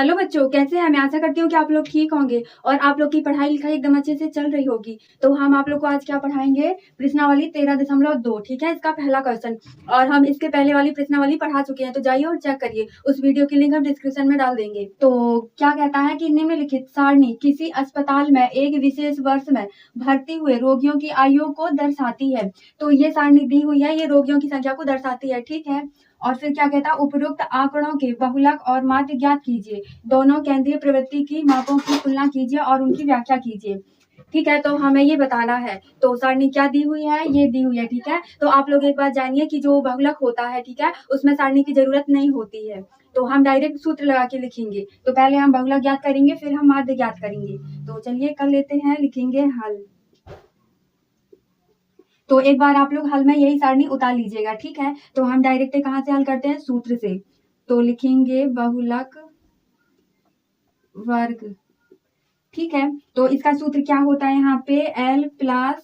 Hello बच्चों, कैसे हैं? मैं आशा करती हूँ कि आप लोग ठीक होंगे और आप लोग की पढ़ाई लिखाई एकदम अच्छे से चल रही होगी। तो हम आप लोग को आज क्या पढ़ाएंगे? प्रश्नावली 13.2, ठीक है, इसका पहला क्वेश्चन। और हम इसके पहले वाली प्रश्नावली पढ़ा चुके हैं, तो जाइए और चेक करिए। उस वीडियो की लिंक हम डिस्क्रिप्शन में डाल देंगे। तो क्या कहता है कि निम्नलिखित सारणी किसी अस्पताल में एक विशेष वर्ष में भर्ती हुए रोगियों की आयु को दर्शाती है। तो ये सारणी दी हुई है, ये रोगियों की संख्या को दर्शाती है, ठीक है। और फिर क्या कहता है, उपरोक्त आंकड़ों के बहुलक और माध्य ज्ञात कीजिए। दोनों केंद्रीय प्रवृत्ति की मापों की तुलना कीजिए और उनकी व्याख्या कीजिए। ठीक है, तो हमें ये बताना है। तो सारणी क्या दी हुई है? ये दी हुई है, ठीक है। तो आप लोग एक बात जानिए कि जो बहुलक होता है, ठीक है, उसमें सारणी की जरूरत नहीं होती है। तो हम डायरेक्ट सूत्र लगा के लिखेंगे। तो पहले हम बहुलक ज्ञात करेंगे, फिर हम माध्य ज्ञात करेंगे। तो चलिए कर लेते हैं, लिखेंगे हल। तो एक बार आप लोग हल में यही सारणी उतार लीजिएगा, ठीक है। तो हम डायरेक्ट कहाँ से हल करते हैं? सूत्र से। तो लिखेंगे बहुलक वर्ग, ठीक है। तो इसका सूत्र क्या होता है? यहाँ पे L plus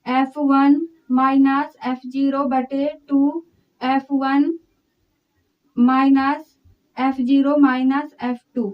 F1 minus F0 बटे 2 F1 minus F0 minus F2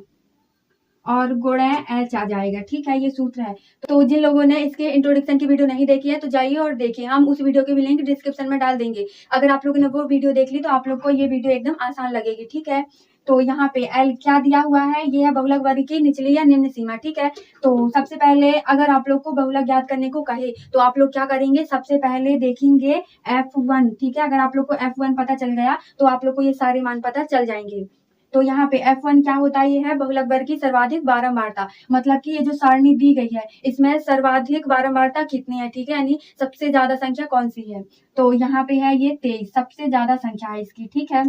और गुणा H आ जाएगा, ठीक है। ये सूत्र है। तो जिन लोगों ने इसके इंट्रोडक्शन की वीडियो नहीं देखी है, तो जाइए और देखिए। हम उस वीडियो की भी लिंक डिस्क्रिप्शन में डाल देंगे। अगर आप लोगों ने वो वीडियो देख ली तो आप लोग को ये वीडियो एकदम आसान लगेगी, ठीक है। तो यहाँ पे L क्या दिया हुआ है? ये है बहुलक वर्ग की निचली या निम्न सीमा, ठीक है। तो सबसे पहले अगर आप लोग को बहुलक ज्ञात करने को कहे तो आप लोग क्या करेंगे? सबसे पहले देखेंगे F1, ठीक है। अगर आप लोग को F1 पता चल गया तो आप लोग को ये सारे मान पता चल जाएंगे। तो यहाँ पे F1 क्या होता है? ये है बहुलक वर्ग की सर्वाधिक बारंबारता। मतलब कि ये जो सारणी दी गई है इसमें सर्वाधिक बारंबारता कितनी है, ठीक है, यानी सबसे ज्यादा संख्या कौन सी है? तो यहाँ पे है ये 23, सबसे ज्यादा संख्या है इसकी, ठीक है।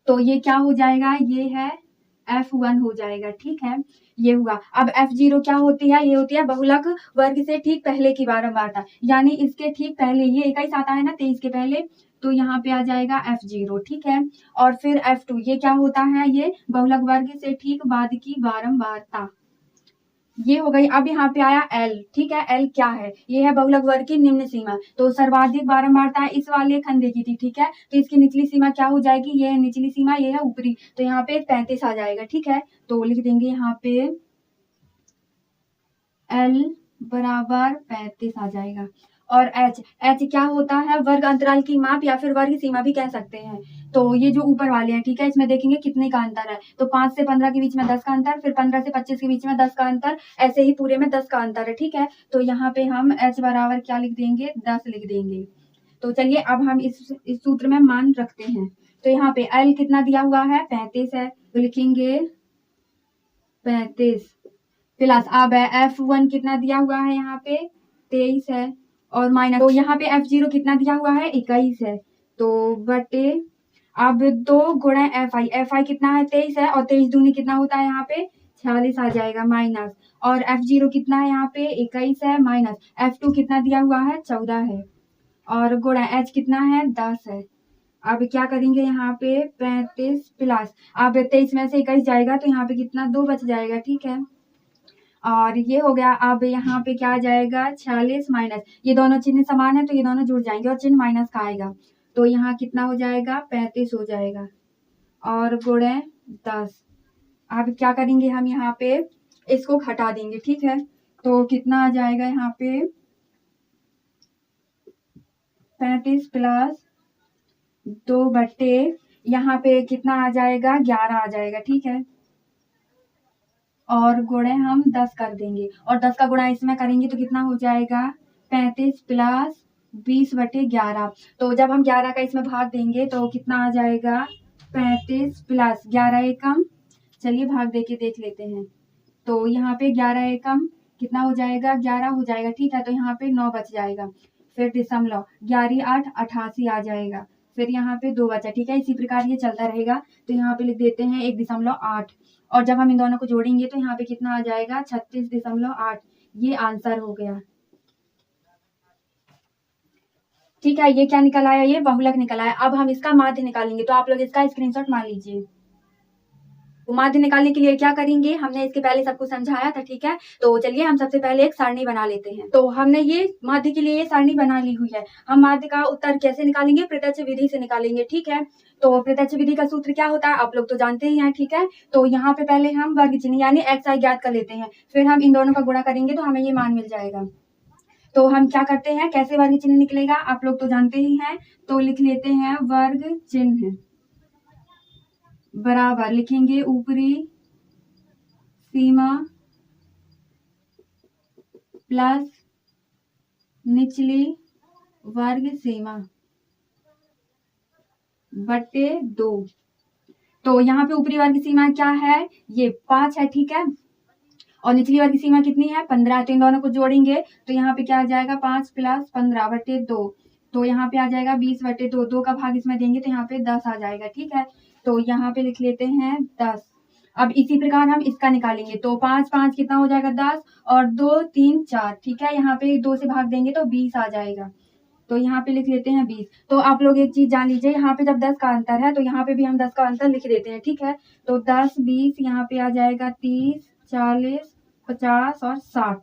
तो ये क्या हो जाएगा? ये है F1 हो जाएगा, ठीक है। ये हुआ। अब F0 क्या होती है? ये होती है बहुलक वर्ग से ठीक पहले की बारंबारता, यानी इसके ठीक पहले ये 21 आता है ना 23 के पहले, तो यहाँ पे आ जाएगा F0, ठीक है। और फिर F2 ये क्या होता है? ये बहुलक वर्ग से ठीक बाद की बारंबारता। ये हो गई। अब यहाँ पे आया L, ठीक है। L क्या है? ये है बहुलक वर्ग की निम्न सीमा। तो सर्वाधिक बारंबारता इस वाले खंडे की थी, ठीक है। तो इसकी निचली सीमा क्या हो जाएगी? ये है निचली सीमा, ये है ऊपरी। तो यहाँ पे 35 आ जाएगा, ठीक है। तो लिख देंगे यहाँ पे L बराबर 35 आ जाएगा। और H क्या होता है? वर्ग अंतराल की माप या फिर वर्ग सीमा भी कह सकते हैं। तो ये जो ऊपर वाले हैं, ठीक है, इसमें देखेंगे कितने का अंतर है। तो 5 से 15 के बीच में 10 का अंतर, फिर 15 से 25 के बीच में 10 का अंतर, ऐसे ही पूरे में 10 का अंतर है, ठीक है। तो यहाँ पे हम H बराबर क्या लिख देंगे? 10 लिख देंगे। तो चलिए अब हम इस सूत्र में मान रखते हैं। तो यहाँ पे L कितना दिया हुआ है? 35 है, तो लिखेंगे 35 प्लस अब F1 कितना दिया हुआ है? यहाँ पे 23 है, और माइनस, तो यहाँ पे F0 कितना दिया हुआ है? 21 है। तो बटे अब 2 गुणा Fi कितना है? 23 है, और 23 दूनी कितना होता है? यहाँ पे 46 आ जाएगा, माइनस। और F0 कितना है? यहाँ पे 21 है, माइनस F2 कितना दिया हुआ है? 14 है, और गुणा H कितना है? 10 है। अब क्या करेंगे? यहाँ पे 35 प्लस, अब 23 में से 21 जाएगा तो यहाँ पे कितना? 2 बच जाएगा, ठीक है। और ये हो गया। अब यहाँ पे क्या आ जाएगा? 46 माइनस, ये दोनों चिन्ह समान है तो ये दोनों जुड़ जाएंगे और चिन्ह माइनस का आएगा। तो यहाँ कितना हो जाएगा? 35 हो जाएगा, और गुणे 10। अब क्या करेंगे हम? यहाँ पे इसको घटा देंगे, ठीक है। तो कितना आ जाएगा? यहाँ पे 35 प्लस 2 बट्टे यहाँ पे कितना आ जाएगा? 11 आ जाएगा, ठीक है। और गुणे हम 10 कर देंगे, और 10 का गुणा इसमें करेंगे तो कितना हो जाएगा? 35 प्लस 20 बटे 11। तो जब हम 11 का इसमें भाग देंगे तो कितना आ जाएगा? 35 प्लस 11 एकम, चलिए भाग दे के देख लेते हैं। तो यहाँ पे 11 एकम कितना हो जाएगा? 11 हो जाएगा, ठीक है। तो यहाँ पे 9 बच जाएगा, फिर दशमलव, 11 8 88 आ जाएगा, फिर यहाँ पे 2 बचा, ठीक है। इसी प्रकार ये चलता रहेगा। तो यहाँ पे लिख देते हैं 1.8, और जब हम इन दोनों को जोड़ेंगे तो यहाँ पे कितना आ जाएगा? 36.8। ये आंसर हो गया, ठीक है। ये क्या निकल आया? ये बहुलक निकल आया। अब हम इसका माध्य निकालेंगे, तो आप लोग इसका स्क्रीनशॉट मान लीजिए। माध्य निकालने के लिए क्या करेंगे, हमने इसके पहले सबको समझाया था, ठीक है। तो चलिए हम सबसे पहले एक सारणी बना लेते हैं। तो हमने ये माध्य के लिए ये सारणी बना ली हुई है। हम माध्य का उत्तर कैसे निकालेंगे, प्रत्यक्ष विधि से निकालेंगे, ठीक है। तो प्रत्यक्ष विधि का सूत्र क्या होता है आप लोग तो जानते ही हैं, ठीक है। तो यहाँ पे पहले हम वर्ग चिन्ह यानी xi ज्ञात कर लेते हैं, फिर हम इन दोनों का गुणा करेंगे तो हमें ये मान मिल जाएगा। तो हम क्या करते हैं, कैसे वर्ग चिन्ह निकलेगा आप लोग तो जानते ही हैं। तो लिख लेते हैं वर्ग चिन्ह बराबर लिखेंगे ऊपरी सीमा प्लस निचली वर्ग सीमा बटे 2। तो यहाँ पे ऊपरी वर्ग सीमा क्या है, ये 5 है, ठीक है। और निचली वर्ग सीमा कितनी है, 15। तो इन दोनों को जोड़ेंगे तो यहाँ पे क्या आ जाएगा, 5 + 15 बटे 2। तो यहाँ पे आ जाएगा 20 बटे 2। 2 का भाग इसमें देंगे तो यहाँ पे 10 आ जाएगा, ठीक है। तो यहाँ पे लिख लेते हैं 10। अब इसी प्रकार हम इसका निकालेंगे तो 5 5 कितना हो जाएगा 10 और 2 3 4, ठीक है। यहाँ पे 2 से भाग देंगे तो 20 आ जाएगा। तो यहाँ पे लिख लेते हैं 20। तो आप लोग एक चीज जान लीजिए, यहाँ पे जब 10 का अंतर है तो यहाँ पे भी हम 10 का अंतर लिख देते हैं, ठीक है। तो 10 20 यहाँ पे आ जाएगा 30 40 50 और 60,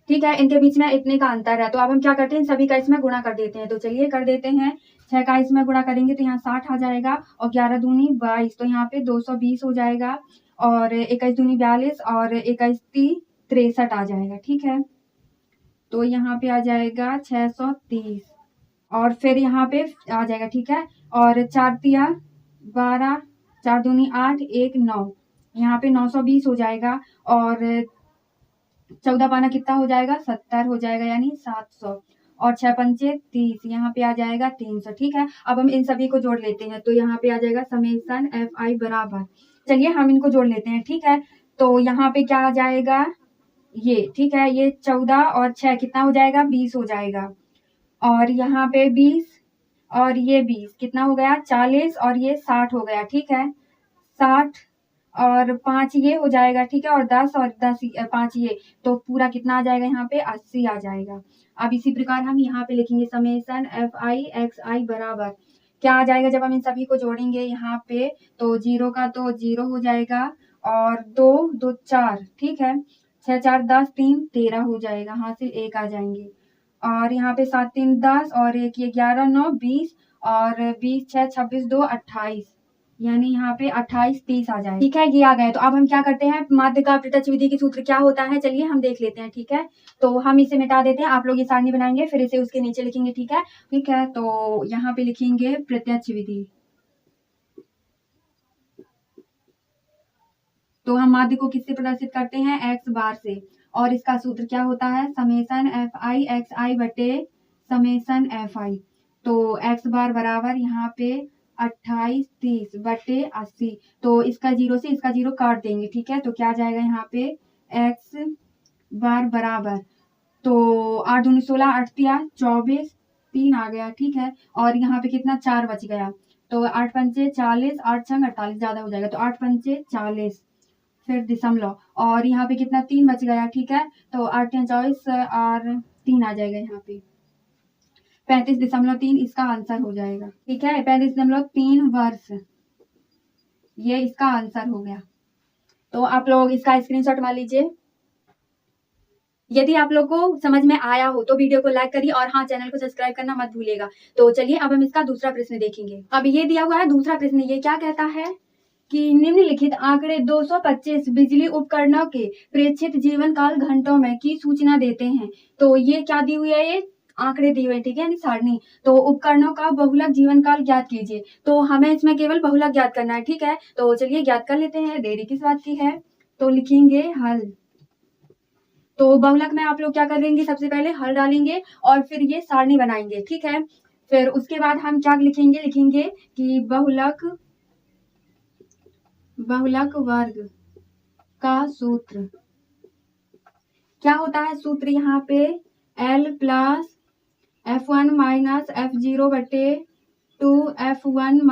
ठीक है। इनके बीच में इतने का अंतर है। तो अब हम क्या करते हैं, सभी का इसमें गुणा कर देते हैं। तो चलिए कर देते हैं। 6 का इसमें गुणा करेंगे तो यहाँ 60 आ जाएगा और 11 दूनी 22, तो यहाँ पे 220 हो जाएगा और 21 दूनी 42 और 21 × 63 आ जाएगा, ठीक है। तो यहाँ पे आ जाएगा 630 और फिर यहाँ पे आ जाएगा, ठीक है। और 4 तिया 12 4 दूनी 8 1 9, यहाँ पे 920 हो जाएगा और 14 पाना कितना हो जाएगा, 70 हो जाएगा यानी 700 और 6 पंचे 30, यहाँ पे आ जाएगा 300, ठीक है। अब हम इन सभी को जोड़ लेते हैं तो यहाँ पे आ जाएगा समेसन fi बराबर, चलिए हम इनको जोड़ लेते हैं, ठीक है। तो यहाँ पे क्या आ जाएगा, ये ठीक है, ये 14 और 6 कितना हो जाएगा, 20 हो जाएगा और यहाँ पे 20 और ये 20 कितना हो गया, 40 और ये 60 हो गया, ठीक है। 60 और 5 ये हो जाएगा, ठीक है, और 10 और 10 5 ये, तो पूरा कितना आ जाएगा, यहाँ पे 80 आ जाएगा। अब इसी प्रकार हम यहाँ पे लिखेंगे समेसन fi xi बराबर क्या आ जाएगा, जब हम इन सभी को जोड़ेंगे यहाँ पे तो 0 का तो 0 हो जाएगा और 2 2 4, ठीक है। 6 4 10 3 13 हो जाएगा, हासिल 1 आ जाएंगे और यहाँ पे 7 3 10 और 1 ये 11 9 20 और 20 6 26 2 28, यानी यहाँ पे 28 30 आ जाए, ठीक है। ये आ गए। तो अब हम क्या करते हैं, माध्य का प्रत्यक्ष विधि की सूत्र क्या होता है, चलिए हम देख लेते हैं, ठीक है। तो हम इसे मिटा देते हैं, आप लोग ये सारणी बनाएंगे फिर इसे उसके नीचे लिखेंगे, ठीक है, ठीक है। तो यहाँ पे लिखेंगे प्रत्यक्ष विधि। तो हम माध्य को किससे प्रदर्शित करते हैं, x बार से, और इसका सूत्र क्या होता है, समेसन fi xi बटे समेसन fi। तो x बार बराबर यहाँ पे 28 30 बटे 80, तो इसका 0 से इसका 0 काट देंगे, ठीक है। तो क्या आ जाएगा यहाँ पे x बार बराबर, तो 8 दूनी 16 8 तिया 24 3 आ गया, ठीक है। और यहाँ पे कितना 4 बच गया, तो 8 पंचे 40 8 छंग 48 ज्यादा हो जाएगा, तो 8 पंचे 40 फिर दशमलव और यहाँ पे कितना 3 बच गया, ठीक है। तो 8 या 24 और 3 आ जाएगा, यहाँ पे 35.3 इसका आंसर हो जाएगा, ठीक है। 35.3 वर्ष, ये इसका आंसर हो गया। तो आप लोग इसका स्क्रीनशॉट मार लीजिए। यदि आप लोग को समझ में आया हो तो वीडियो को लाइक करिए और हाँ, चैनल को सब्सक्राइब करना मत भूलिएगा। तो चलिए अब हम इसका दूसरा प्रश्न देखेंगे। अब ये दिया हुआ है दूसरा प्रश्न, ये क्या कहता है कि निम्नलिखित आंकड़े 225 बिजली उपकरणों के प्रेक्षित जीवन काल घंटों में की सूचना देते हैं। तो ये क्या दी हुई है, ये आंकड़े दिए हुए, ठीक है, यानी सारणी। तो उपकरणों का बहुलक जीवन काल ज्ञात कीजिए। तो हमें इसमें केवल बहुलक ज्ञात करना है, ठीक है। तो चलिए ज्ञात कर लेते हैं, देरी किस बात की है। तो लिखेंगे हल। तो बहुलक में आप लोग क्या करेंगे, सबसे पहले हल डालेंगे और फिर ये सारणी बनाएंगे, ठीक है। फिर उसके बाद हम क्या लिखेंगे, लिखेंगे कि बहुलक वर्ग का सूत्र क्या होता है, सूत्र यहाँ पे L + F1 - F0 बटे 2 F1 -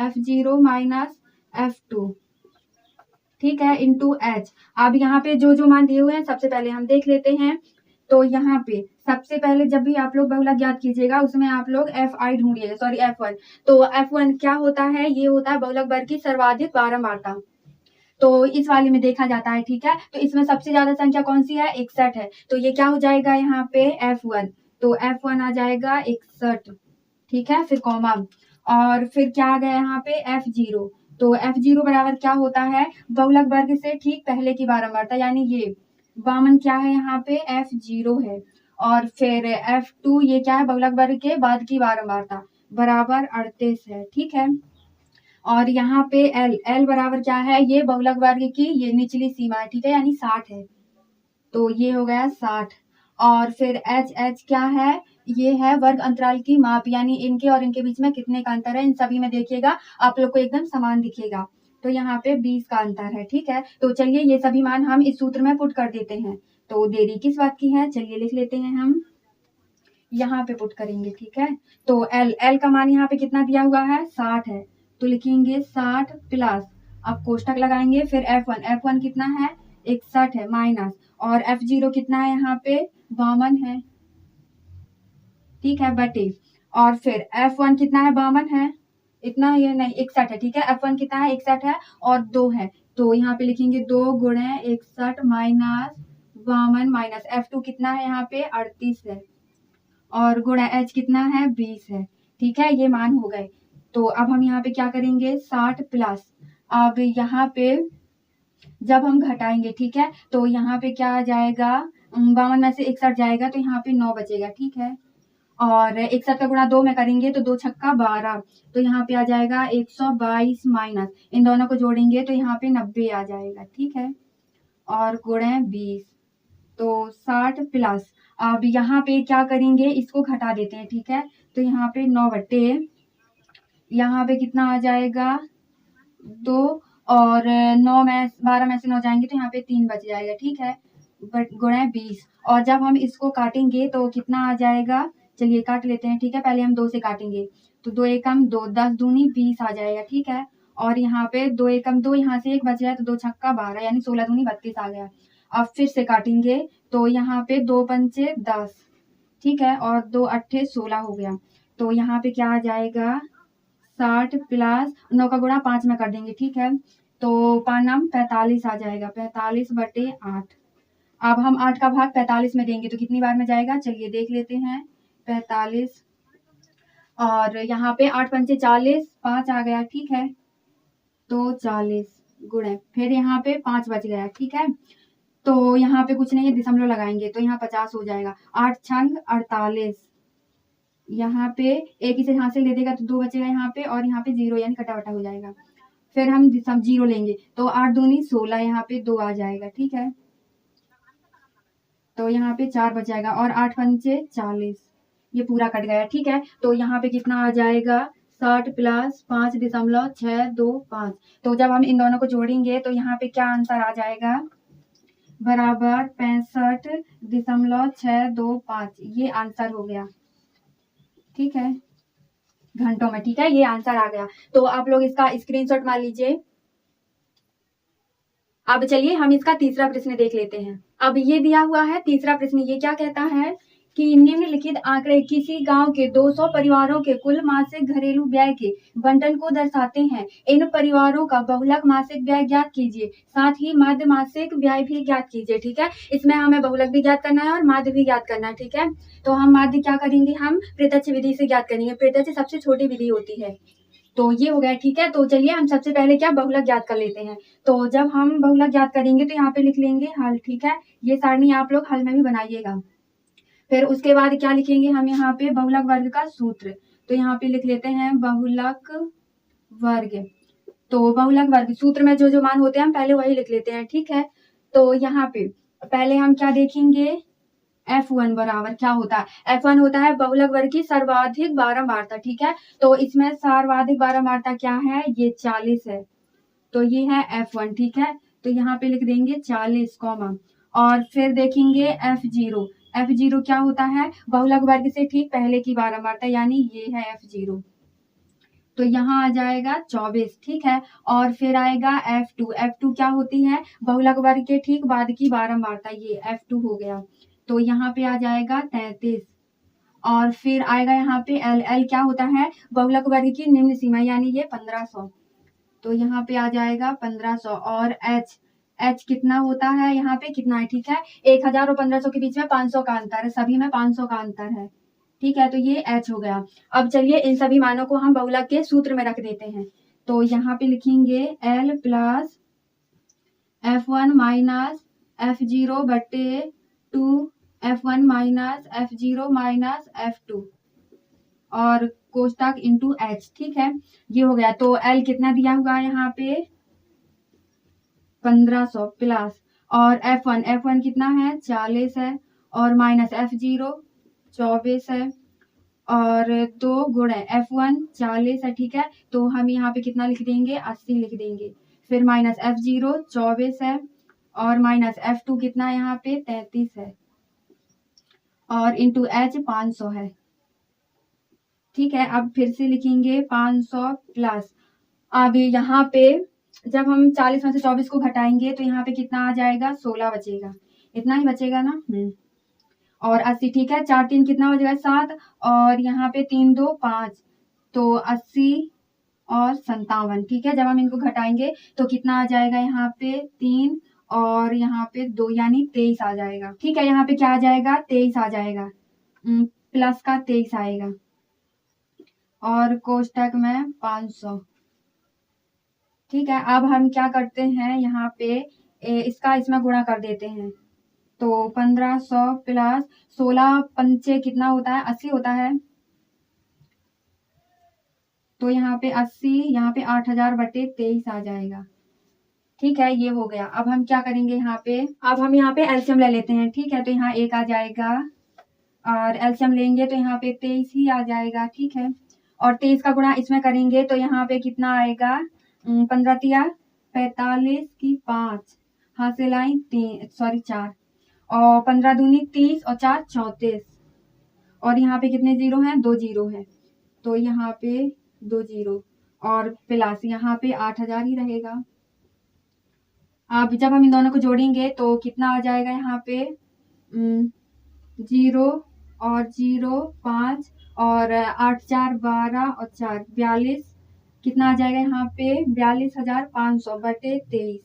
F0 - F2, ठीक है, इंटू H। अब यहाँ पे जो जो मान दिए हुए हैं सबसे पहले हम देख लेते हैं। तो यहाँ पे सबसे पहले जब भी आप लोग बहुलक ज्ञात कीजिएगा उसमें आप लोग Fi ढूंढिएगा, सॉरी F1। तो F1 क्या होता है, ये होता है बहुलक वर्ग की सर्वाधिक बारंबारता। तो इस वाले में देखा जाता है, ठीक है। तो इसमें सबसे ज्यादा संख्या कौन सी है, 61 है। तो ये क्या हो जाएगा यहाँ पे F1, तो F1 आ जाएगा 61, ठीक है। फिर कॉमा, और फिर क्या आ गया यहाँ पे F0। तो F0 बराबर क्या होता है, बहुलक वर्ग से ठीक पहले की बारंबारता, यानी ये 52 क्या है यहाँ पे F0 है। और फिर F2 ये क्या है, बहुलक वर्ग के बाद की बारंबारता बराबर 38 है, ठीक है। और यहाँ पे L बराबर क्या है, ये बहुलक वर्ग की ये निचली सीमा है, ठीक है, यानी 60 है। तो ये हो गया 60। और फिर H क्या है, ये है वर्ग अंतराल की माप, यानी इनके और इनके बीच में कितने का अंतर है। इन सभी में देखिएगा आप लोग को एकदम समान दिखेगा। तो यहाँ पे 20 का अंतर है, ठीक है। तो चलिए ये सभी मान हम इस सूत्र में पुट कर देते हैं। तो देरी किस बात की है, चलिए लिख लेते हैं, हम यहाँ पे पुट करेंगे, ठीक है। तो L का मान यहाँ पे कितना दिया हुआ है, 60 है। तो लिखेंगे 60 प्लस, अब कोष्टक लगाएंगे, फिर F1 कितना है, 61 है, माइनस, और F0 कितना है यहाँ पे 52 है, ठीक है, बटे, और फिर F1 कितना है 52 है, इतना ये नहीं 61 है, ठीक है। F1 कितना है 61 है और 2 है, तो यहाँ पे लिखेंगे 2 गुणे 61 माइनस 52, माइनस F2 कितना है यहाँ पे 38 है, और गुणा H कितना है 20 है, ठीक है। ये मान हो गए। तो अब हम यहाँ पे क्या करेंगे, 60 प्लस, अब यहाँ पे जब हम घटाएंगे, ठीक है, तो यहाँ पे क्या आ जाएगा, 52 में से 61 जाएगा तो यहाँ पे 9 बचेगा, ठीक है। और 61 का गुणा 2 में करेंगे तो 2 छक्का 12, तो यहाँ पे आ जाएगा 122, माइनस इन दोनों को जोड़ेंगे तो यहाँ पे 90 आ जाएगा, ठीक है। और गुणे 20, तो 60 प्लस, अब यहाँ पे क्या करेंगे, इसको घटा देते हैं, ठीक है। तो यहाँ पे 9 बटे, यहाँ पे कितना आ जाएगा 2, और 9 में 12 में से 9 जाएंगे तो यहाँ पे 3 बच जाएगा, ठीक है, बट गुणे 20। और जब हम इसको काटेंगे तो कितना आ जाएगा, चलिए काट लेते हैं, ठीक है। पहले हम 2 से काटेंगे तो 2 एकम 2, 10 दूनी 20 आ जाएगा, ठीक है। और यहाँ पे 2 एकम 2, यहाँ से 1 बच गया तो 2 छक्का 12, यानी 16 दूनी 32 आ गया। अब फिर से काटेंगे तो यहाँ पे 2 पंचे 10, ठीक है, और 2 अट्ठे 16 हो गया। तो यहाँ पे क्या आ जाएगा, 60 प्लस 9 का गुणा 5 में कर देंगे, ठीक है। तो 5 नाम 45 आ जाएगा, 45 बटे 8। अब हम 8 का भाग 45 में देंगे तो कितनी बार में जाएगा, चलिए देख लेते हैं, 45, और यहाँ पे 8 पंचे 40, 5 आ गया, ठीक है। तो 40 गुणे, फिर यहाँ पे 5 बच गया, ठीक है। तो यहाँ पे कुछ नहीं है, दशमलव लगाएंगे तो यहाँ 50 हो जाएगा, 8 छंग 48, यहाँ पे एक इसे यहाँ से ले देगा तो 2 बचेगा यहाँ पे, और यहाँ पे 0 यानी कटावटा हो जाएगा। फिर हम सब 0 लेंगे तो 8 दूनी 16, यहाँ पे 2 आ जाएगा, ठीक है। तो यहाँ पे 4 बच जाएगा, और 8 पंचे 40, ये पूरा कट गया, ठीक है। तो यहाँ पे कितना आ जाएगा, 60 प्लस 5.625। तो जब हम इन दोनों को जोड़ेंगे तो यहाँ पे क्या आंसर आ जाएगा, बराबर 65.625, ये आंसर हो गया, ठीक है, घंटों में, ठीक है, ये आंसर आ गया। तो आप लोग इसका स्क्रीनशॉट मार लीजिए। अब चलिए हम इसका तीसरा प्रश्न देख लेते हैं। अब ये दिया हुआ है तीसरा प्रश्न, ये क्या कहता है कि निम्नलिखित आंकड़े किसी गांव के 200 परिवारों के कुल मासिक घरेलू व्यय के बंटन को दर्शाते हैं। इन परिवारों का बहुलक मासिक व्यय ज्ञात कीजिए, साथ ही माध्य मासिक व्यय भी ज्ञात कीजिए, ठीक है। इसमें हमें बहुलक भी ज्ञात करना है और माध्य भी ज्ञात करना है, ठीक है। तो हम माध्य क्या करेंगे, हम प्रत्यक्ष विधि से ज्ञात करेंगे, प्रत्यक्ष सबसे छोटी विधि होती है। तो ये हो गया, ठीक है। तो चलिए हम सबसे पहले क्या बहुलक ज्ञात कर लेते हैं। तो जब हम बहुलक ज्ञात करेंगे तो यहाँ पे लिख लेंगे हल, ठीक है। ये सारणी आप लोग हल में भी बनाइएगा। फिर उसके बाद क्या लिखेंगे हम यहाँ पे, बहुलक वर्ग का सूत्र। तो यहाँ पे लिख लेते हैं बहुलक वर्ग। तो बहुलक वर्ग सूत्र में जो जो मान होते हैं हम पहले वही लिख लेते हैं, ठीक है। तो यहाँ पे पहले हम क्या देखेंगे, F1 बराबर क्या होता है, F1 होता है बहुलक वर्ग की सर्वाधिक बारंबारता, ठीक है। तो इसमें सर्वाधिक बारंबारता क्या है, ये 40 है, तो ये है F1, ठीक है। तो यहाँ पे लिख देंगे 40 कॉमा, और फिर देखेंगे F0 क्या होता है, बहुलक वर्ग से ठीक पहले की बारंबारता, यानी ये है F0, तो यहाँ आ जाएगा 24, ठीक है। और फिर आएगा F2 क्या होती है, बहुलक वर्ग के ठीक बाद की बारंबारता, ये F2 हो गया। तो यहाँ पे आ जाएगा 33 और फिर आएगा यहाँ पे एल। एल क्या होता है? बहुलक वर्ग की निम्न सीमा, यानी ये 1500। तो यहाँ पे आ जाएगा 1500 और एच। एच कितना होता है? यहाँ पे कितना है? ठीक है, 1000 और 1500 के बीच में 500 का अंतर है, सभी में 500 का अंतर है। ठीक है, तो ये एच हो गया। अब चलिए इन सभी मानों को हम बहुलक के सूत्र में रख देते हैं। तो यहाँ पे लिखेंगे L plus F1 minus F0 बटे 2 F1 minus F0 minus F2 और कोष्टक इंटू एच। ठीक है, ये हो गया। तो एल कितना दिया हुआ है यहाँ पे? 1500 प्लस और F1 कितना है? 40 है और माइनस F0 24 है और 2 गुणे F1 40 है। ठीक है, तो हम यहाँ पे कितना लिख देंगे? 80 लिख देंगे। फिर माइनस F0 24 है और माइनस F2 कितना है यहाँ पे? 33 है और इंटू एच 500 है। ठीक है, अब फिर से लिखेंगे 500 प्लस। अब यहाँ पे जब हम 40 में से 24 को घटाएंगे तो यहाँ पे कितना आ जाएगा? 16 बचेगा। इतना ही बचेगा ना? और 80। ठीक है, 4 3 कितना हो जाएगा? 7 और यहाँ पे 3 2 5, तो 80 और 57। ठीक है, जब हम इनको घटाएंगे तो कितना आ जाएगा? यहाँ पे 3 और यहाँ पे 2, यानी 23 आ जाएगा। ठीक है, यहाँ पे क्या आ जाएगा? 23 आ जाएगा, प्लस का 23 आएगा और कोष्टक में 500। ठीक है, अब हम क्या करते हैं? यहाँ पे इसका इसमें गुणा कर देते हैं। तो 1500 प्लस 16 पंचे कितना होता है? 80 होता है। तो यहाँ पे 80, यहाँ पे 8000 बटे 23 आ जाएगा। ठीक है, ये हो गया। अब हम क्या करेंगे यहाँ पे? अब हम यहाँ पे एलसीएम ले लेते हैं। ठीक है, तो यहाँ 1 आ जाएगा और एलसीएम लेंगे तो यहाँ पे 23 ही आ जाएगा। ठीक है, और 23 का गुणा इसमें करेंगे तो यहाँ पे कितना आएगा? 15 तिया 45 की 5 हासिल आई 4 और 15 दूनी 30 और 4 34 और यहाँ पे कितने जीरो हैं? 2 जीरो है, तो यहाँ पे 2 जीरो और प्लस यहाँ पे 8000 ही रहेगा। अब जब हम इन दोनों को जोड़ेंगे तो कितना आ जाएगा? यहाँ पे 0 और 0 5 और 8 4 12 और 4 42, कितना आ जाएगा यहाँ पे? 42,500 बटे 23।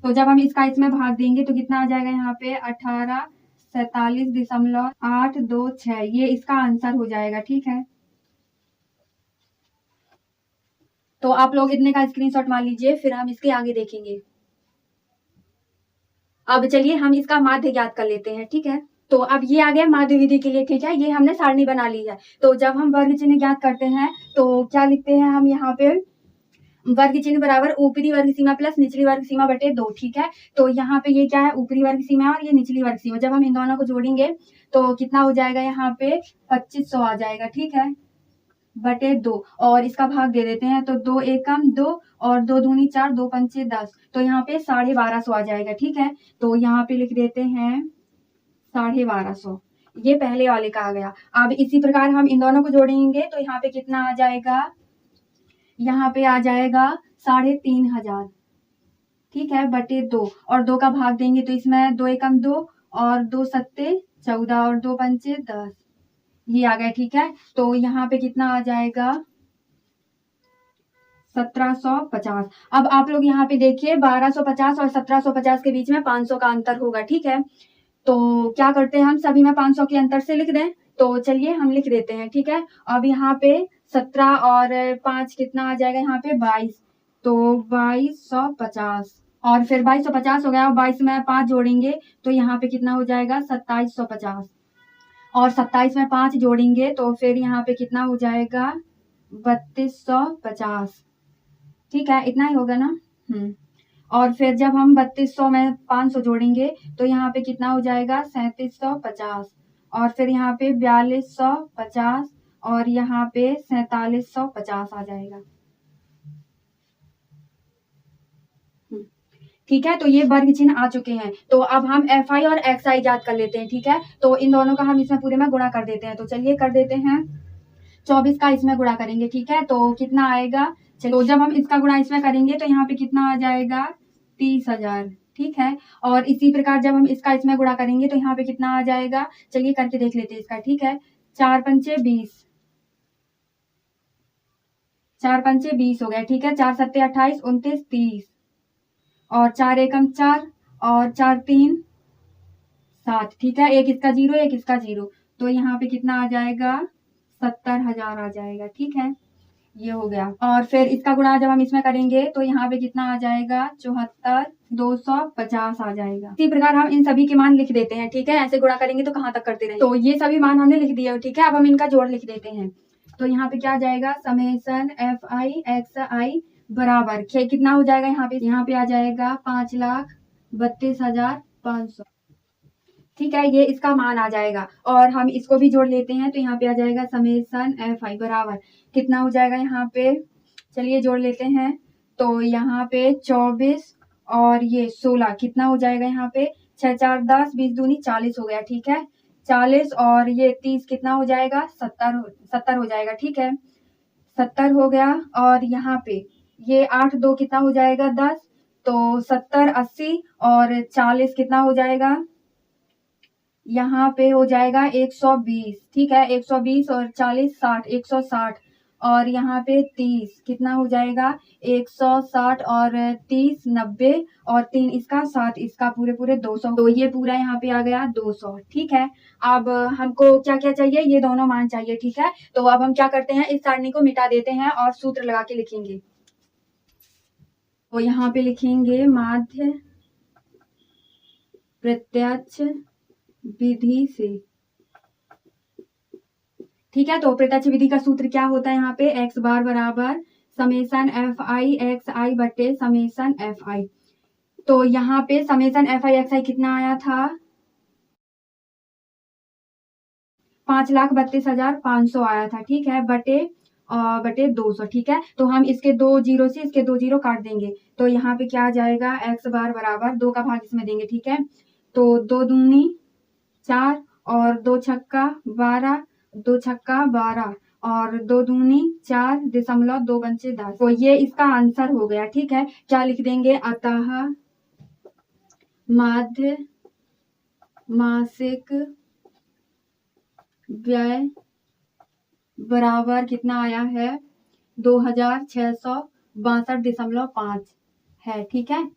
तो जब हम इसका इसमें भाग देंगे तो कितना आ जाएगा? यहाँ पे 1847.826, ये इसका आंसर हो जाएगा। ठीक है, तो आप लोग इतने का स्क्रीनशॉट मार लीजिए, फिर हम इसके आगे देखेंगे। अब चलिए हम इसका माध्य ज्ञात कर लेते हैं। ठीक है, तो अब ये आ गया माध्य विधि के लिए। ठीक है, ये हमने सारणी बना ली है। तो जब हम वर्ग चिन्ह ज्ञात करते हैं तो क्या लिखते हैं हम यहाँ पे? वर्ग चिन्ह बराबर ऊपरी वर्ग सीमा प्लस निचली वर्ग सीमा बटे 2। ठीक है, तो यहाँ पे ये क्या है? ऊपरी वर्ग सीमा और ये निचली वर्ग सीमा। जब हम इन दोनों को जोड़ेंगे तो कितना हो जाएगा? यहाँ पे 2500 आ जाएगा। ठीक है, बटे 2 और इसका भाग दे देते हैं तो 2 एकम 2 और 2 दूनी 4 2 पंचे 10, तो यहाँ पे 1250 आ जाएगा। ठीक है, तो यहाँ पे लिख देते हैं 1250। ये पहले वाले का आ गया। अब इसी प्रकार हम इन दोनों को जोड़ेंगे तो यहाँ पे कितना आ जाएगा? यहाँ पे आ जाएगा 3500। ठीक है, बटे 2 और 2 का भाग देंगे तो इसमें 2 एकम 2 और 2 सत्ते 14 और 2 पंचे 10, ये आ गया। ठीक है, तो यहाँ पे कितना आ जाएगा? 1750। अब आप लोग यहाँ पे देखिए 1250 और 1750 के बीच में 500 का अंतर होगा। ठीक है, तो क्या करते हैं हम? सभी में 500 के अंतर से लिख दें। तो चलिए हम लिख देते हैं। ठीक है, अब यहाँ पे 17 और 5 कितना आ जाएगा? यहाँ पे 22, तो 2250 और फिर 2250 हो गया और 22 में 5 जोड़ेंगे तो यहाँ पे कितना हो जाएगा? 2750 और 27 में 5 जोड़ेंगे तो फिर यहाँ पे कितना हो जाएगा? 3250। ठीक है, इतना ही होगा ना? और फिर जब हम 3200 में 500 जोड़ेंगे तो यहाँ पे कितना हो जाएगा? 3750 और फिर यहाँ पे 4250 और यहाँ पे 4750 आ जाएगा। ठीक है, तो ये वर्ग चिन्ह आ चुके हैं। तो अब हम FI और XI ज्ञात कर लेते हैं। ठीक है, तो इन दोनों का हम इसमें पूरे में गुणा कर देते हैं। तो चलिए कर देते हैं। 24 का इसमें गुणा करेंगे। ठीक है, तो कितना आएगा? चलो जब हम इसका गुणा इसमें करेंगे तो यहाँ पे कितना आ जाएगा? 30,000। ठीक है। और इसी प्रकार जब हम इसका इसमें गुणा करेंगे तो यहाँ पे कितना आ जाएगा, चलिए करके देख लेते हैं इसका, ठीक है। 4 पंचे 20, 4 पंचे 20 हो गया, ठीक है। 4 सत्ते 28, 29, 30 और 4 एकम 4 और 4 3 7, ठीक है। एक इसका 0, एक इसका 0, तो यहाँ पे कितना आ जाएगा, 70,000 आ जाएगा, ठीक है। ये हो गया। और फिर इसका गुणा जब हम इसमें करेंगे तो यहाँ पे कितना आ जाएगा, 74,250 आ जाएगा। इसी प्रकार हम इन सभी के मान लिख देते हैं, ठीक है। ऐसे गुणा करेंगे तो कहाँ तक करते रहेंगे। तो ये सभी मान हमने लिख दिए, ठीक है। अब हम इनका जोड़ लिख देते हैं। तो यहाँ पे क्या आ जाएगा, समेसन FI XI बराबर कितना हो जाएगा, यहाँ पे आ जाएगा 5,32,500, ठीक है। ये इसका मान आ जाएगा। और हम इसको भी जोड़ लेते हैं तो यहाँ पे आ जाएगा समेसन FI बराबर कितना हो जाएगा, यहाँ पे चलिए जोड़ लेते हैं। तो यहाँ पे 24 और ये 16 कितना हो जाएगा, यहाँ पे 6 4 10 20 दूनी 40 हो गया, ठीक है। 40 और ये 30 कितना हो जाएगा, 70 हो जाएगा, ठीक है। 70 हो गया। और यहाँ पे ये 8 2 कितना हो जाएगा, 10, तो 70 80 और 40 कितना हो जाएगा, यहाँ पे हो जाएगा 120, ठीक है। 120 और 40 60, 160 और यहाँ पे 30 कितना हो जाएगा, 160 और 30 90 और 3 इसका 7 इसका पूरे 200, तो ये पूरा यहाँ पे आ गया 200, ठीक है। अब हमको क्या क्या चाहिए, ये दोनों मान चाहिए, ठीक है। तो अब हम क्या करते हैं, इस सारणी को मिटा देते हैं और सूत्र लगा के लिखेंगे। तो यहाँ पे लिखेंगे माध्य प्रत्यक्ष विधि से, ठीक है। तो प्रत्यक्ष विधि का सूत्र क्या होता है, यहाँ पे x बार बराबर समेसन FI XI बटे समेसन FI। तो यहाँ पे समेसन FI XI कितना आया था, 5,32,500 आया था, ठीक है, बटे 200, ठीक है। तो हम इसके 2 0 से इसके 2 0 काट देंगे तो यहाँ पे क्या आ जाएगा, x बार बराबर 2 का भाग इसमें देंगे, ठीक है। तो 2 दूनी 4 और 2 छक्का 12, 2 छक्का 12 और 2 दूनी 4 दशमलव 2 पंचे 10, तो ये इसका आंसर हो गया, ठीक है। क्या लिख देंगे, अतः माध्य मासिक व्यय बराबर कितना आया है, 2,662.5 है, ठीक है।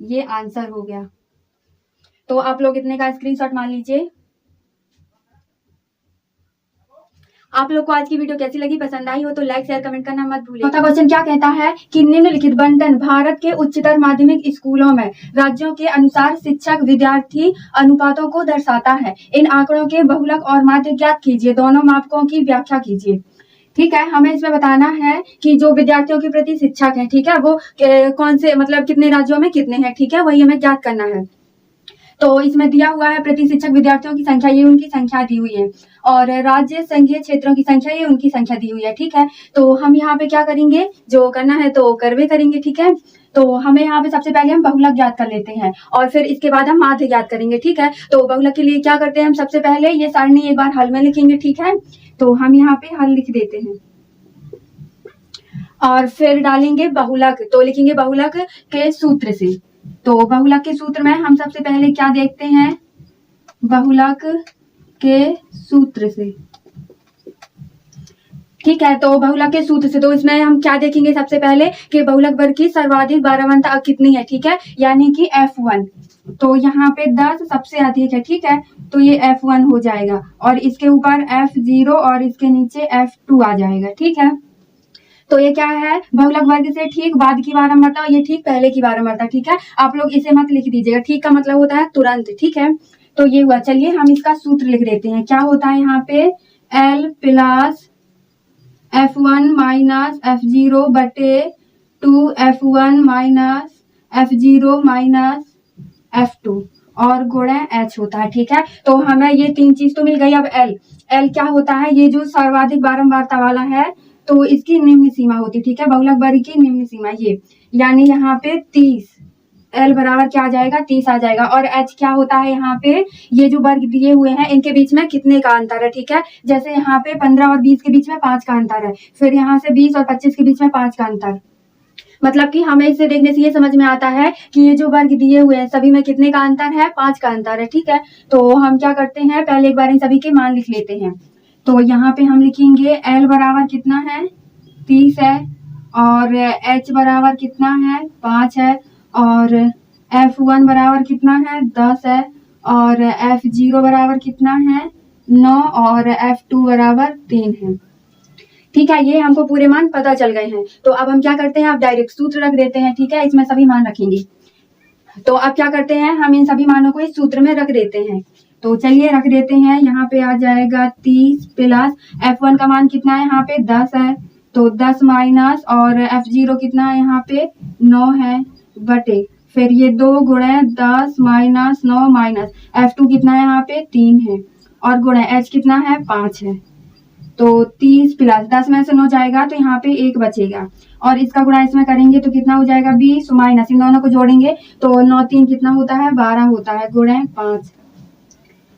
ये आंसर हो गया। तो आप लोग इतने का स्क्रीनशॉट मान लीजिए। आप लोग को आज की वीडियो कैसी लगी, पसंद आई हो तो लाइक शेयर कमेंट करना मत भूलिए। चौथा क्वेश्चन क्या कहता है कि निम्नलिखित बंटन भारत के उच्चतर माध्यमिक स्कूलों में राज्यों के अनुसार शिक्षक विद्यार्थी अनुपातों को दर्शाता है। इन आंकड़ों के बहुलक और माध्य ज्ञात कीजिए, दोनों मापकों की व्याख्या कीजिए, ठीक है। हमें इसमें बताना है कि जो विद्यार्थियों के प्रति शिक्षक है, ठीक है, वो कौन से मतलब कितने राज्यों में कितने हैं, ठीक है, वही हमें ज्ञात करना है। तो इसमें दिया हुआ है प्रति शिक्षक विद्यार्थियों की संख्या, ये उनकी संख्या दी हुई है, और राज्य संघीय क्षेत्रों की संख्या, ये उनकी संख्या दी हुई है, ठीक है। तो हम यहाँ पे क्या करेंगे, जो करना है तो करवे करेंगे, ठीक है। तो हमें यहाँ पे सबसे पहले हम बहुलक ज्ञात कर लेते हैं और फिर इसके बाद हम माध्य ज्ञात करेंगे, ठीक है। तो बहुलक के लिए क्या करते हैं, हम सबसे पहले ये सारणी एक बार हल में लिखेंगे, ठीक है। तो हम यहाँ पे हल लिख देते हैं और फिर डालेंगे बहुलक, तो लिखेंगे बहुलक के सूत्र से। तो बहुलक के सूत्र में हम सबसे पहले क्या देखते हैं, बहुलक के सूत्र से, ठीक है। तो बहुलक के सूत्र से तो इसमें हम क्या देखेंगे, सबसे पहले कि बहुलक वर्ग की सर्वाधिक बारहवंता कितनी है, ठीक है, यानी कि F1। तो यहाँ पे 10 सबसे अधिक है, ठीक है, तो ये F1 हो जाएगा और इसके ऊपर F0 और इसके नीचे F2 आ जाएगा, ठीक है। तो ये क्या है, बहुलक वर्ग से ठीक बाद की बारहवंता और ये ठीक पहले की बारहवंता, ठीक है। आप लोग इसे मत लिख दीजिएगा, ठीक का मतलब होता है तुरंत, ठीक है। तो ये हुआ, चलिए हम इसका सूत्र लिख देते हैं। क्या होता है यहाँ पे, L plus F1 minus F0 बटे 2 F1 minus F0 minus F2 और गुणा H होता है, ठीक है। तो हमें ये 3 चीज तो मिल गई। अब L क्या होता है, ये जो सर्वाधिक बारंबारता वाला है तो इसकी निम्न सीमा होती है, ठीक है, बहुलक वर्ग की निम्न सीमा ये, यानी यहाँ पे 30, L बराबर क्या आ जाएगा, 30 आ जाएगा। और H क्या होता है, यहाँ पे ये जो वर्ग दिए हुए हैं इनके बीच में कितने का अंतर है, ठीक है। जैसे यहाँ पे 15 और 20 के बीच में 5 का अंतर है, फिर यहाँ से 20 और 25 के बीच में 5 का अंतर, मतलब कि हमें इसे देखने से ये समझ में आता है कि ये जो वर्ग दिए हुए हैं सभी में कितने का अंतर है, 5 का अंतर है। ठीक है, तो हम क्या करते हैं, पहले एक बार इन सभी के मान लिख लेते हैं। तो यहाँ पे हम लिखेंगे L बराबर कितना है, 30 है, और H बराबर कितना है, 5 है, और F1 बराबर कितना है, 10 है, और F0 बराबर कितना है, 9, और F2 बराबर 3 है। ठीक है, ये हमको पूरे मान पता चल गए हैं। तो अब हम क्या करते हैं, अब डायरेक्ट सूत्र रख देते हैं। ठीक है, इसमें सभी मान रखेंगे। तो अब क्या करते हैं, हम इन सभी मानों को इस सूत्र में रख देते हैं। तो चलिए रख देते हैं। यहाँ पे आ जाएगा 30 प्लस F1 का मान कितना है, यहाँ पे 10 है, तो 10 माइनस, और F0 कितना है, यहाँ पे 9 है, बटे फिर ये 2 गुणे 10 माइनस 9 माइनस F2 कितना है, यहाँ पे 3 है, और गुणे H कितना है, 5 है। तो 30 प्लस 10 में से 9 जाएगा तो यहाँ पे 1 बचेगा, और इसका गुणा इसमें करेंगे तो कितना हो जाएगा, 20 माइनस इन दोनों को जोड़ेंगे तो 9 3 कितना होता है, 12 होता है, गुणे 5।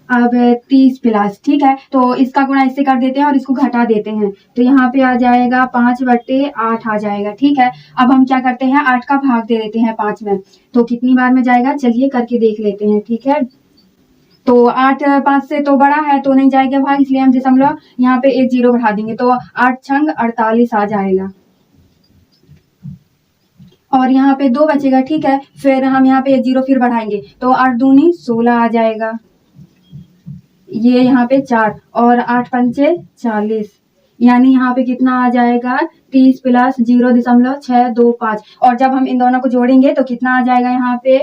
अब 30 प्लस, ठीक है, तो इसका गुणा इससे कर देते हैं और इसको घटा देते हैं, तो यहाँ पे आ जाएगा 5/8 आ जाएगा। ठीक है, अब हम क्या करते हैं, 8 का भाग दे देते हैं 5 में, तो कितनी बार में जाएगा, चलिए करके देख लेते हैं। ठीक है, तो 8 5 से तो बड़ा है तो नहीं जाएगा भाग, इसलिए हम दशमलव यहाँ पे 1 0 बढ़ा देंगे, तो 8 छंग 48 आ जाएगा, और यहाँ पे 2 बचेगा। ठीक है, फिर हम यहाँ पे 1 0 फिर बढ़ाएंगे तो 8 दूनी 16 आ जाएगा, ये यहाँ पे 4, और 8 पंचे 40, यानी यहाँ पे कितना आ जाएगा, 30 प्लस 0.625, और जब हम इन दोनों को जोड़ेंगे तो कितना आ जाएगा, यहाँ पे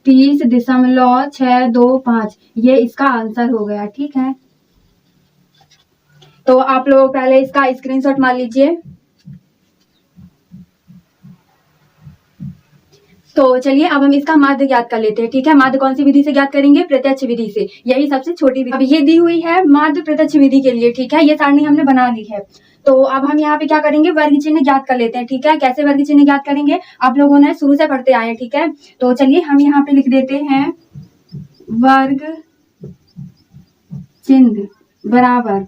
30.625, ये इसका आंसर हो गया। ठीक है, तो आप लोग पहले इसका स्क्रीनशॉट मार लीजिए। तो चलिए अब हम इसका माध्य ज्ञात कर लेते हैं। ठीक है, माध्य कौन सी विधि से ज्ञात करेंगे, प्रत्यक्ष विधि से, यही सबसे छोटी विधि। अब ये दी हुई है माध्य प्रत्यक्ष विधि के लिए। ठीक है, ये सारणी हमने बना ली है, तो अब हम यहाँ पे क्या करेंगे, वर्ग चिन्ह ज्ञात कर लेते हैं। ठीक है, कैसे वर्ग चिन्ह ज्ञात करेंगे, आप लोगों ने शुरू से पढ़ते आए हैं। ठीक है, तो चलिए हम यहाँ पे लिख देते हैं वर्ग चिन्ह बराबर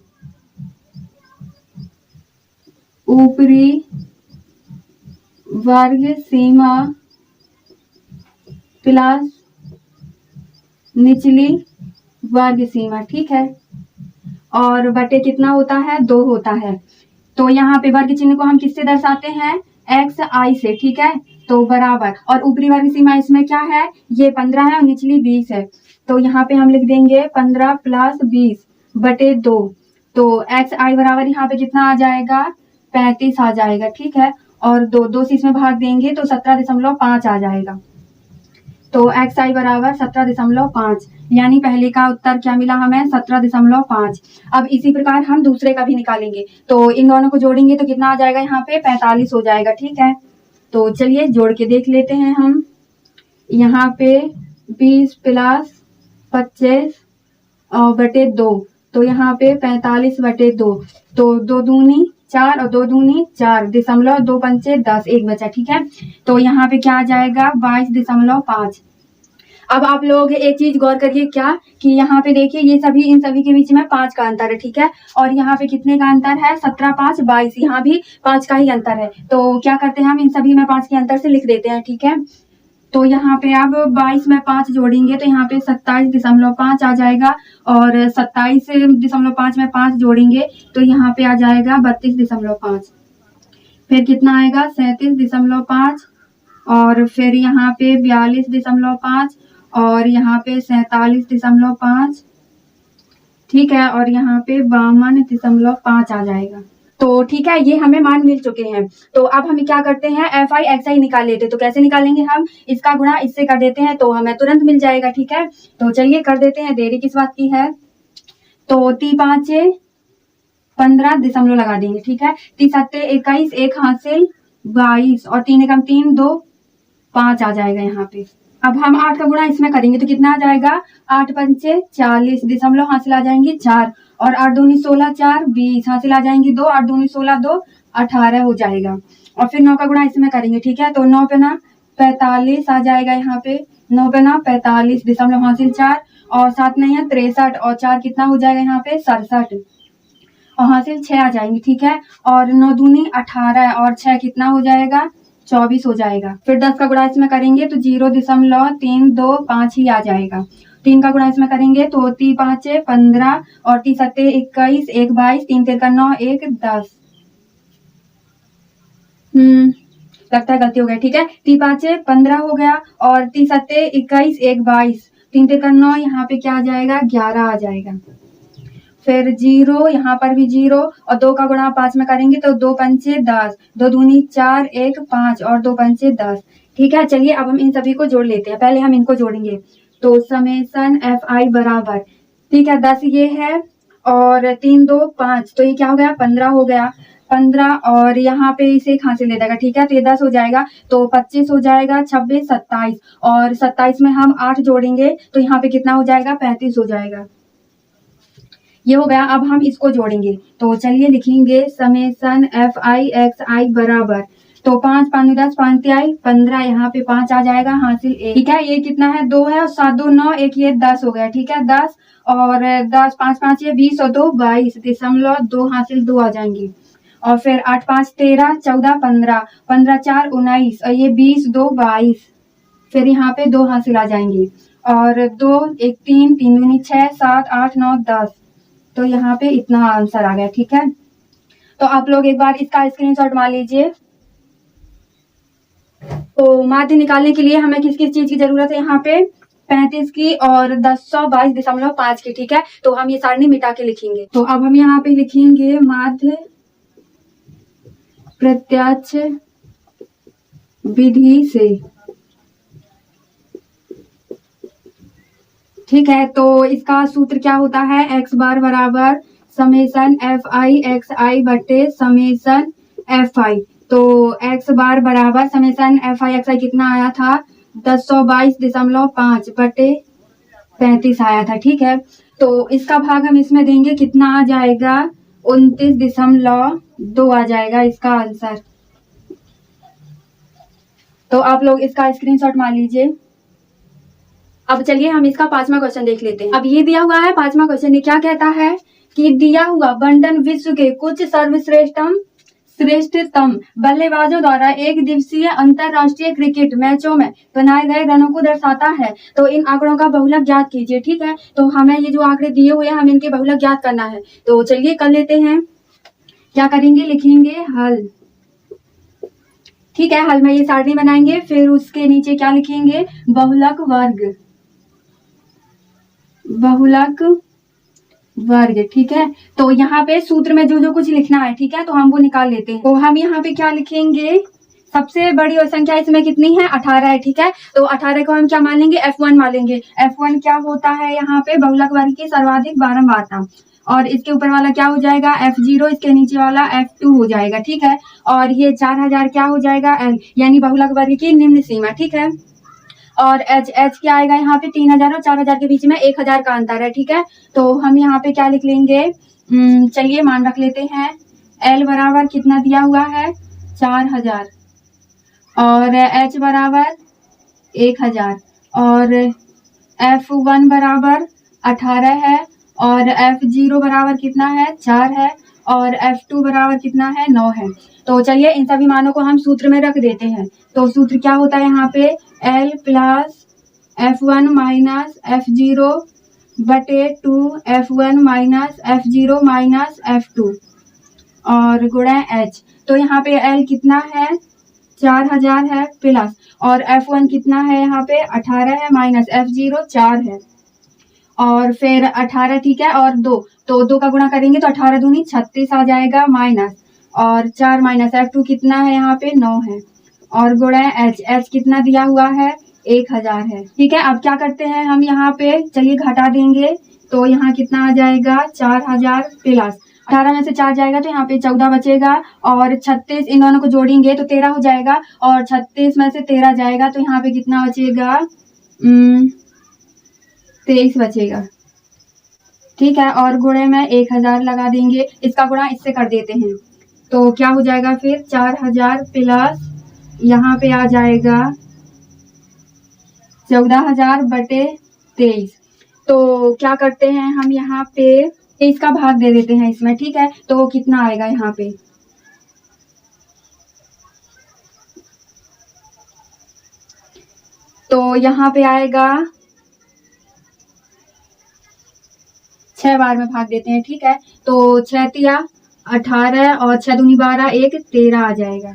ऊपरी वर्ग सीमा प्लस निचली वर्ग सीमा। ठीक है, और बटे कितना होता है, 2 होता है। तो यहाँ पे वर्ग चिन्ह को हम किससे दर्शाते हैं, xi से। ठीक है, तो बराबर, और ऊपरी वर्ग सीमा इसमें क्या है, ये 15 है और निचली 20 है, तो यहाँ पे हम लिख देंगे 15 प्लस 20 बटे 2, तो xi बराबर यहाँ पे कितना आ जाएगा, 35 आ जाएगा। ठीक है, और 2 से इसमें भाग देंगे तो 17.5 आ जाएगा, तो xi बराबर 17.5, यानी पहले का उत्तर क्या मिला हमें, 17.5। अब इसी प्रकार हम दूसरे का भी निकालेंगे, तो इन दोनों को जोड़ेंगे तो कितना आ जाएगा, यहाँ पे 45 हो जाएगा। ठीक है, तो चलिए जोड़ के देख लेते हैं हम। यहाँ पे 20 प्लस 25 बटे 2, तो यहाँ पे 45 बटे 2, तो 2 दूनी 4 और 2 दूनी 4, 2 पंचे 10, 1 बचा। ठीक है, तो यहाँ पे क्या आ जाएगा, 22.5। अब आप लोग एक चीज गौर करिए, क्या कि यहाँ पे देखिए ये सभी इन सभी के बीच में 5 का अंतर है। ठीक है, और यहाँ पे कितने का अंतर है, 17 5 22, यहाँ भी 5 का ही अंतर है। तो क्या करते हैं, हम इन सभी में 5 के अंतर से लिख देते हैं। ठीक है, तो यहाँ पे अब 22 में 5 जोड़ेंगे तो यहाँ पे 27.5 आ जाएगा, और 27.5 में 5 जोड़ेंगे तो यहाँ पे आ जाएगा 32.5, फिर कितना आएगा, 37.5, और फिर यहाँ पे 42.5, और यहाँ पे 47.5। ठीक है, और यहाँ पे 52.5 आ जाएगा। तो ठीक है, ये हमें मान मिल चुके हैं। तो अब हम क्या करते हैं, fi xi निकाल लेते हैं। तो कैसे निकालेंगे, हम इसका गुणा इससे कर देते हैं तो हमें तुरंत मिल जाएगा। ठीक है, तो चलिए कर देते हैं, देरी किस बात की है। तो 3 5 15 दशमलव लगा देंगे। ठीक है, 3 7 21, 1 हासिल 22, और 3 एकम 3 2 5 आ जाएगा यहाँ पे। अब हम 8 का गुणा इसमें करेंगे तो कितना आ जाएगा, 8 पंचे 40, दशमलव हासिल आ जाएंगे 4, और 8 दूनी 16 4 20, हासिल आ जाएंगी 2, 8 दूनी 16 2 18 हो जाएगा, और फिर 9 का गुणा इसमें करेंगे। ठीक है, तो 9 पे ना 45 आ जाएगा, यहाँ पे 9 पे ना 45, दशमलव हासिल 4, और 7 नहीं है 63, और 4 कितना हो जाएगा, यहाँ पे 67, और हासिल 6 आ जाएंगे। ठीक है, और 9 दूनी 18, और 6 कितना हो जाएगा, 24 हो जाएगा। फिर 10 का गुणा इसमें करेंगे तो 0.325 ही आ जाएगा। 3 का गुणा इसमें करेंगे तो 3 5 15 और 3 7 21, 1 22, 3 13 9, 1 10। लगता है गलती हो गई। ठीक है, 3 5 15 हो गया और 3 7 21, 1 22, 3 13 9, यहाँ पे क्या आ जाएगा 11 आ जाएगा। फिर 0, यहाँ पर भी 0 और 2 का गुणा 5 में करेंगे तो 2 पंचे 10, 2 दूनी 4, 1 5 और 2 पंचे 10। ठीक है, चलिए अब हम इन सभी को जोड़ लेते हैं। पहले हम इनको जोड़ेंगे तो समेसन एफ आई बराबर, ठीक है, 10 ये है और 3 2 5, तो ये क्या हो गया 15 हो गया। 15 और यहाँ पे इसे एक हासिल दे देगा। ठीक है, तो ये 10 हो जाएगा तो 25 हो जाएगा, 26 27 और 27 में हम 8 जोड़ेंगे तो यहाँ पे कितना हो जाएगा 35 हो जाएगा। ये हो गया। अब हम इसको जोड़ेंगे तो चलिए लिखेंगे समेसन एफ आई एक्स आई बराबर, तो 5 5 10 5 तिहाई 15, यहाँ पे 5 आ जाएगा हासिल 1। ठीक है, ये कितना है 2 है और 7 2 9, 1 ये 10 हो गया। ठीक है, 10 और 10 5 5 ये 20 और 2 22.2 हासिल 2 आ जाएंगे। और फिर 8 5 13 14 15 15 4 19 और ये 20 2 22, फिर यहाँ पे 2 हासिल आ जाएंगे और 2 1 3 3 दूनी 6 7 8 9 10, तो यहाँ पे इतना आंसर आ गया। ठीक है, तो आप लोग एक बार इसका स्क्रीनशॉट मार लीजिए। तो माध्य निकालने के लिए हमें किस किस चीज की जरूरत है, यहाँ पे 35 की और 1022.5 की। ठीक है, तो हम ये सारणी मिटा के लिखेंगे। तो अब हम यहाँ पे लिखेंगे माध्य प्रत्यक्ष विधि से। ठीक है, तो इसका सूत्र क्या होता है, x बार बराबर समेसन एफ आई एक्स आई बटे समेसन एफ आई। तो x बार बराबर समेसन एफ आई एक्स आई कितना आया था 1022.5 बटे 35 आया था। ठीक है, तो इसका भाग हम इसमें देंगे, कितना आ जाएगा 29.2 आ जाएगा इसका आंसर। तो आप लोग इसका स्क्रीनशॉट मार लीजिए। अब चलिए हम इसका 5वां क्वेश्चन देख लेते हैं। अब ये दिया हुआ है 5वां क्वेश्चन, ये क्या कहता है कि दिया हुआ बंटन विश्व के कुछ श्रेष्ठतम बल्लेबाजों द्वारा एक दिवसीय अंतरराष्ट्रीय क्रिकेट मैचों में बनाए गए रनों को दर्शाता है। तो इन आंकड़ों का बहुलक ज्ञात कीजिए। ठीक है, तो हमें ये जो आंकड़े दिए हुए हैं हमें इनके बहुलक ज्ञात करना है। तो चलिए कर लेते हैं। क्या करेंगे, लिखेंगे हल। ठीक है, हल में ये सारणी बनाएंगे, फिर उसके नीचे क्या लिखेंगे बहुलक वर्ग। ठीक है, तो यहाँ पे सूत्र में जो जो कुछ लिखना है, ठीक है, तो हम वो निकाल लेते हैं। तो हम यहाँ पे क्या लिखेंगे, सबसे बड़ी संख्या इसमें कितनी है 18 है। ठीक है, तो 18 को हम क्या मान लेंगे F1 मान लेंगे। F1 क्या होता है यहाँ पे बहुलक वर्ग की सर्वाधिक बारंबारता, और इसके ऊपर वाला क्या हो जाएगा F0, इसके नीचे वाला F2 हो जाएगा। ठीक है, और ये 4000 क्या हो जाएगा L, यानी बहुलक वर्ग की निम्न सीमा। ठीक है, और H क्या आएगा यहाँ पे 3000 और 4000 के बीच में 1000 का अंतर है। ठीक है, तो हम यहाँ पे क्या लिख लेंगे, चलिए मान रख लेते हैं L बराबर कितना दिया हुआ है 4000 और H बराबर 1000 और F1 बराबर 18 है और F0 बराबर कितना है 4 है और F2 बराबर कितना है 9 है। तो चलिए इन सभी मानों को हम सूत्र में रख देते हैं। तो सूत्र क्या होता है यहाँ पे L plus F1 minus F0 बटे 2 F1 minus F0 minus F2 और गुणा H। तो यहाँ पे L कितना है 4000 है प्लस, और F1 कितना है यहाँ पे 18 है माइनस F0 4 है और फिर 18। ठीक है, और 2, तो 2 का गुणा करेंगे तो 18 दूनी 36 आ जाएगा माइनस, और 4 माइनस F2 कितना है यहाँ पे 9 है और गुणा H कितना दिया हुआ है 1000 है। ठीक है, अब क्या करते हैं हम यहाँ पे, चलिए घटा देंगे, तो यहाँ कितना आ जाएगा 4000 प्लस 18 में से 4 जाएगा तो यहाँ पे 14 बचेगा और 36 इन दोनों को जोड़ेंगे तो 13 हो जाएगा और 36 में से 13 जाएगा तो यहाँ पे कितना बचेगा 23 बचेगा। ठीक है, और गुणे में 1000 लगा देंगे, इसका गुणा इससे कर देते हैं तो क्या हो जाएगा फिर 4000 प्लस यहाँ पे आ जाएगा 14000 बटे 23। तो क्या करते हैं हम यहाँ पे इसका भाग दे देते हैं इसमें। ठीक है, तो कितना आएगा यहाँ पे तो यहाँ पे आएगा 6 बार में भाग देते हैं, ठीक है। तो 6 तिया 18 और 6 दूनी 12, 1 13 आ जाएगा,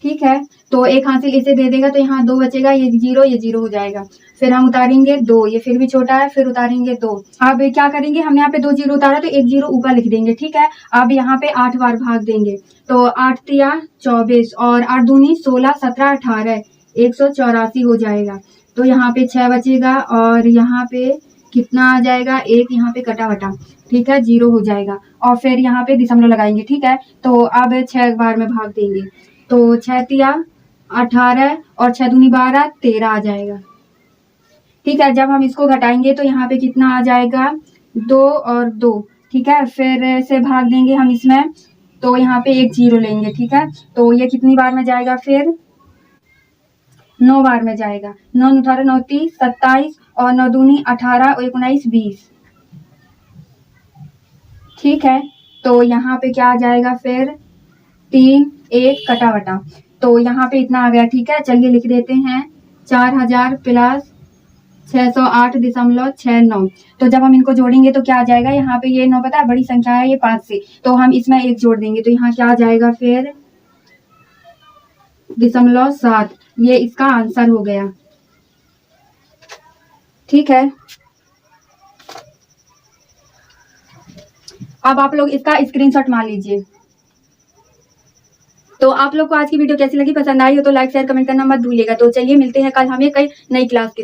ठीक है। तो एक हासिल इसे दे देगा तो यहाँ 2 बचेगा, ये 0 हो जाएगा। फिर हम उतारेंगे 2, ये फिर भी छोटा है, फिर उतारेंगे 2। अब क्या करेंगे, हमने यहाँ पे 2 0 उतारा तो 1 0 ऊपर लिख देंगे, ठीक है। अब यहाँ पे 8 बार भाग देंगे, तो 8 तिया 24 और 8 दूनी 16, 17, 18, 184 हो जाएगा। तो यहाँ पे 6 बचेगा और यहाँ पे कितना आ जाएगा, 1 यहाँ पे कटा वटा, ठीक है, 0 हो जाएगा। और फिर यहाँ पे दशमलव लगाएंगे, ठीक है। तो अब 6 बार में भाग देंगे, तो 6 तिया 18 और 6 दूनी 12, 13 आ जाएगा, ठीक है। जब हम इसको घटाएंगे तो यहाँ पे कितना आ जाएगा, 2 और 2, ठीक है। फिर से भाग देंगे हम इसमें, तो यहाँ पे 1 0 लेंगे, ठीक है। तो ये कितनी बार में जाएगा, फिर 9 बार में जाएगा। 9 18 9 30 27 और 9 दूनी 18 और 19 20, ठीक है। तो यहाँ पे क्या आ जाएगा, फिर 3 1 कटा वटा, तो यहाँ पे इतना आ गया, ठीक है। चलिए लिख देते हैं 4000 प्लस 608.69। तो जब हम इनको जोड़ेंगे तो क्या आ जाएगा, यहाँ पे ये 9 पता है बड़ी संख्या है, ये 5 से, तो हम इसमें 1 जोड़ देंगे, तो यहाँ क्या आ जाएगा, फिर 0.7। ये इसका आंसर हो गया, ठीक है। अब आप लोग इसका स्क्रीनशॉट मार लीजिए। तो आप लोग को आज की वीडियो कैसी लगी, पसंद आई हो तो लाइक शेयर कमेंट करना मत भूलिएगा। तो चलिए मिलते हैं कल हमें कई नई क्लास के